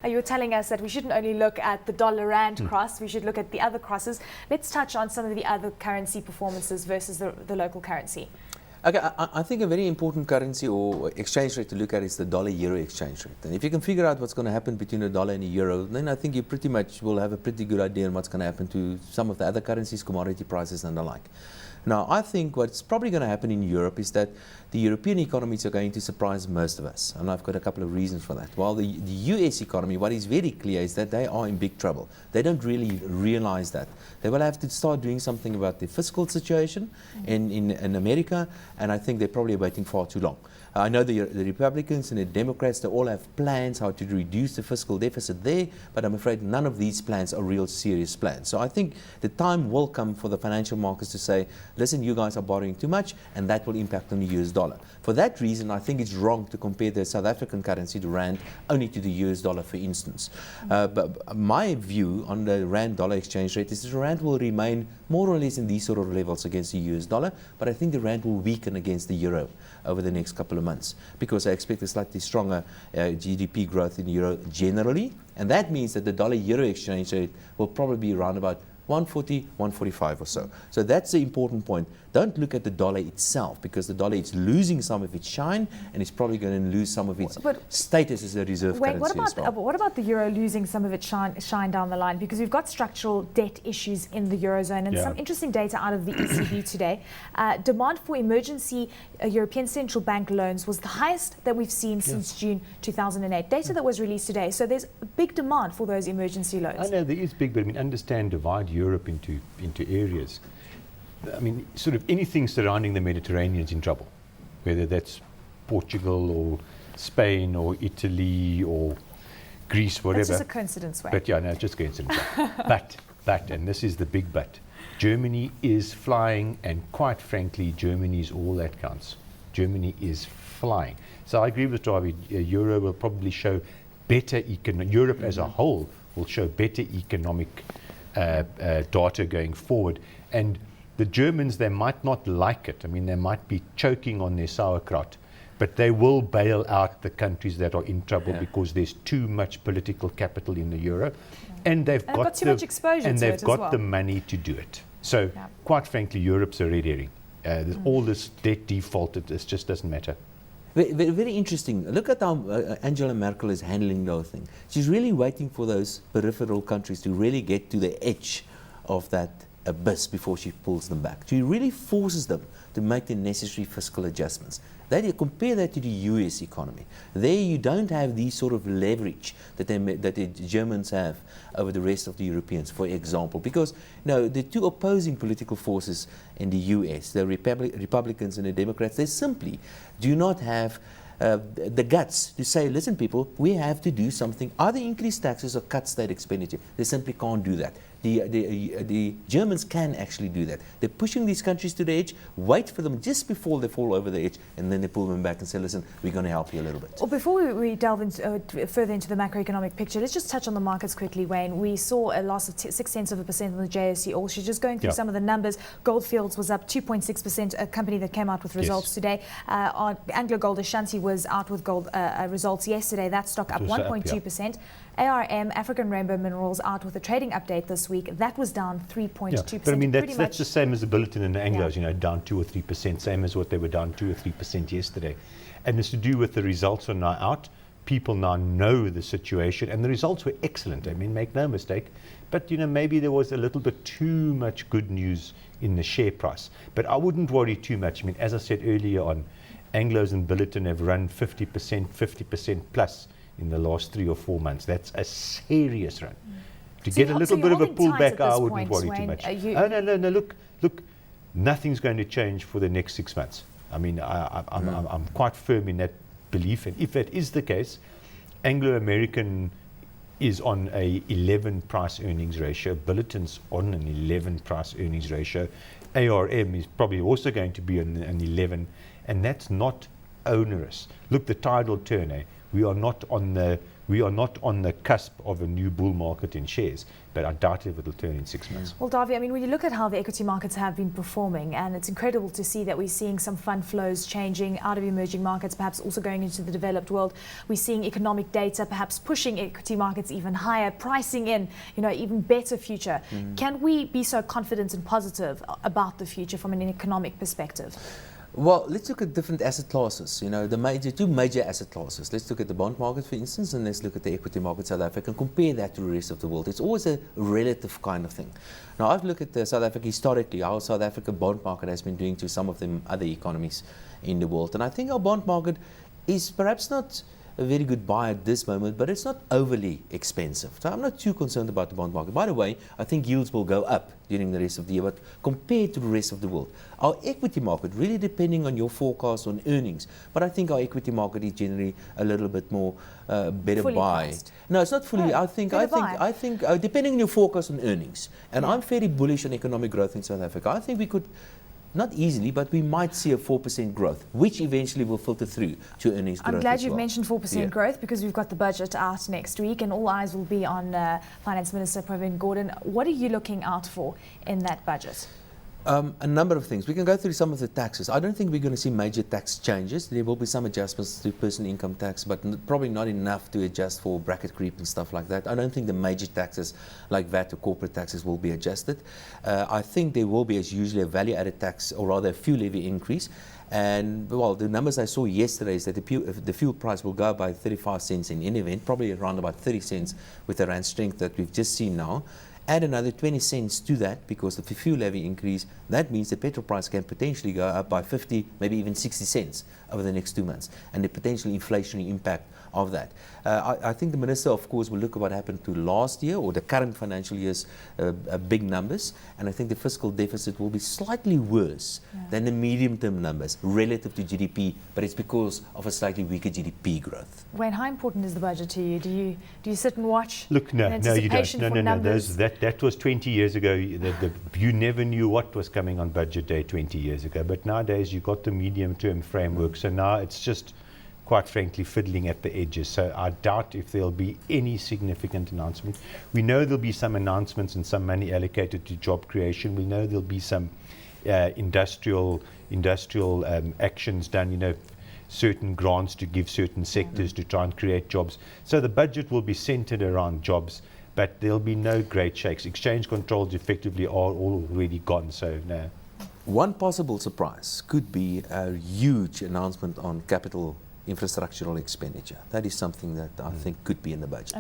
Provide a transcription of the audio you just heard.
You were telling us that we shouldn't only look at the dollar-rand cross, we should look at the other crosses. Let's touch on some of the other currency performances versus the local currency. Okay, I think a very important currency or exchange rate to look at is the dollar-euro exchange rate. And if you can figure out what's going to happen between a dollar and a euro, then I think you pretty much will have a pretty good idea on what's going to happen to some of the other currencies, commodity prices and the like. Now, I think what's probably going to happen in Europe is that the European economies are going to surprise most of us. And I've got a couple of reasons for that. While the US economy, what is very clear is that they are in big trouble. They don't really realize that. They will have to start doing something about the fiscal situation in America, and I think they're probably waiting far too long. I know the Republicans and the Democrats, they all have plans how to reduce the fiscal deficit there, but I'm afraid none of these plans are real serious plans. So I think the time will come for the financial markets to say, listen, you guys are borrowing too much, and that will impact on the US dollar. For that reason, I think it's wrong to compare the South African currency, the rand, only to the US dollar, for instance. But my view on the rand-dollar exchange rate is that the rand will remain more or less in these sort of levels against the US dollar, but I think the rand will weaken against the euro over the next couple of months, because I expect a slightly stronger GDP growth in euro generally, and that means that the dollar-euro exchange rate will probably be around about 140, 145 or so. So that's the important point. Don't look at the dollar itself, because the dollar is losing some of its shine, and it's probably going to lose some of its status as a reserve currency as well. What about the euro losing some of its shine down the line? Because we've got structural debt issues in the eurozone, and some interesting data out of the ECB today. Demand for emergency European Central Bank loans was the highest that we've seen since June 2008. Data that was released today. So there's a big demand for those emergency loans. I know there is big, but I mean, understand, divide Europe into areas. I mean, sort of anything surrounding the Mediterranean is in trouble, whether that's Portugal or Spain or Italy or Greece, whatever. It's just a coincidence, way. But yeah, no, it's just coincidence. but, and this is the big but, Germany is flying, and quite frankly, Germany is all that counts. Germany is flying. So I agree with Dawie. Euro will probably show better Europe as a whole will show better economic data going forward. And the Germans, they might not like it. I mean, they might be choking on their sauerkraut, but they will bail out the countries that are in trouble because there's too much political capital in the euro, and they've got too much exposure, and to they've it got as well. the money to do it. So, quite frankly, Europe's a red herring. There's all this debt default. It just doesn't matter. Very, very interesting. Look at how Angela Merkel is handling the whole thing. She's really waiting for those peripheral countries to really get to the edge of that abyss before she pulls them back. She really forces them to make the necessary fiscal adjustments. You compare that to the US economy. There you don't have these sort of leverage that the Germans have over the rest of the Europeans, for example, because the two opposing political forces in the US, the Republicans and the Democrats, they simply do not have the guts to say, listen people, we have to do something, either increase taxes or cut state expenditure. They simply can't do that. The Germans can actually do that. They're pushing these countries to the edge, wait for them just before they fall over the edge, and then they pull them back and say, listen, we're going to help you a little bit. Well, before we delve further into the macroeconomic picture, let's just touch on the markets quickly, Wayne. We saw a loss of 0.6% on the JSE All-Share. Just going through some of the numbers, Goldfields was up 2.6%, a company that came out with results today. Anglo Gold Ashanti was out with gold results yesterday. That stock up 1.2%. ARM, African Rainbow Minerals, out with a trading update this week. That was down 3.2%. But I mean, that's the same as the Bulletin and the Anglos, down 2 or 3%, same as what they were down 2 or 3% yesterday. And it's to do with the results are now out. People now know the situation, and the results were excellent. I mean, make no mistake. But, maybe there was a little bit too much good news in the share price. But I wouldn't worry too much. I mean, as I said earlier on, Anglos and Bulletin have run 50% plus in the last 3 or 4 months. That's a serious run. To get a little bit of a pullback, I wouldn't worry too much. No, look, nothing's going to change for the next 6 months. I mean, I'm quite firm in that belief, and if that is the case, Anglo-American is on a 11 price earnings ratio, Bulletin's on an 11 price earnings ratio, ARM is probably also going to be on an 11, and that's not onerous. Look, the tide will turn. We are not on the we are not on the cusp of a new bull market in shares, but I doubt if it'll turn in 6 months. Well, Dawie, I mean, when you look at how the equity markets have been performing, and it's incredible to see that we're seeing some fund flows changing out of emerging markets, perhaps also going into the developed world. We're seeing economic data perhaps pushing equity markets even higher, pricing in, even better future. Can we be so confident and positive about the future from an economic perspective? Well, let's look at different asset classes. The two major asset classes. Let's look at the bond market, for instance, and let's look at the equity market South Africa and compare that to the rest of the world. It's always a relative kind of thing. Now, I've looked at South Africa historically, how South Africa bond market has been doing to some of the other economies in the world. And I think our bond market is perhaps not a very good buy at this moment, but it's not overly expensive. So I'm not too concerned about the bond market. By the way, I think yields will go up during the rest of the year, but compared to the rest of the world, our equity market, really depending on your forecast on earnings, but I think our equity market is generally a little bit more better fully buy. priced. No, it's not fully. Oh, I think depending on your forecast on earnings, and I'm very bullish on economic growth in South Africa. I think we could. Not easily, but we might see a 4% growth, which eventually will filter through to earnings growth. I'm glad as you've well. mentioned 4% growth, because we've got the budget out next week and all eyes will be on Finance Minister Pravin Gordhan. What are you looking out for in that budget? A number of things. We can go through some of the taxes. I don't think we're going to see major tax changes. There will be some adjustments to personal income tax, but probably not enough to adjust for bracket creep and stuff like that. I don't think the major taxes like VAT or corporate taxes will be adjusted. I think there will be, as usually, a value-added tax, or rather a fuel levy increase. And, well, the numbers I saw yesterday is that the fuel price will go up by 35 cents in any event, probably around about 30 cents with the rand strength that we've just seen now. Add another 20 cents to that because of the fuel levy increase. That means the petrol price can potentially go up by 50, maybe even 60 cents over the next 2 months, and the potential inflationary impact of that. I think the Minister, of course, will look at what happened to last year or the current financial year's big numbers, and I think the fiscal deficit will be slightly worse than the medium-term numbers relative to GDP, but it's because of a slightly weaker GDP growth. Wayne, how important is the budget to you? Do you sit and watch? Look, no, you don't. No. That was 20 years ago. You never knew what was coming on budget day 20 years ago. But nowadays, you've got the medium-term framework. So now it's just, quite frankly, fiddling at the edges. So I doubt if there'll be any significant announcement. We know there'll be some announcements and some money allocated to job creation. We know there'll be some industrial actions done, certain grants to give certain sectors to try and create jobs. So the budget will be centered around jobs, but there'll be no great shakes. Exchange controls effectively are already gone, so no. One possible surprise could be a huge announcement on capital infrastructural expenditure. That is something that I think could be in the budget.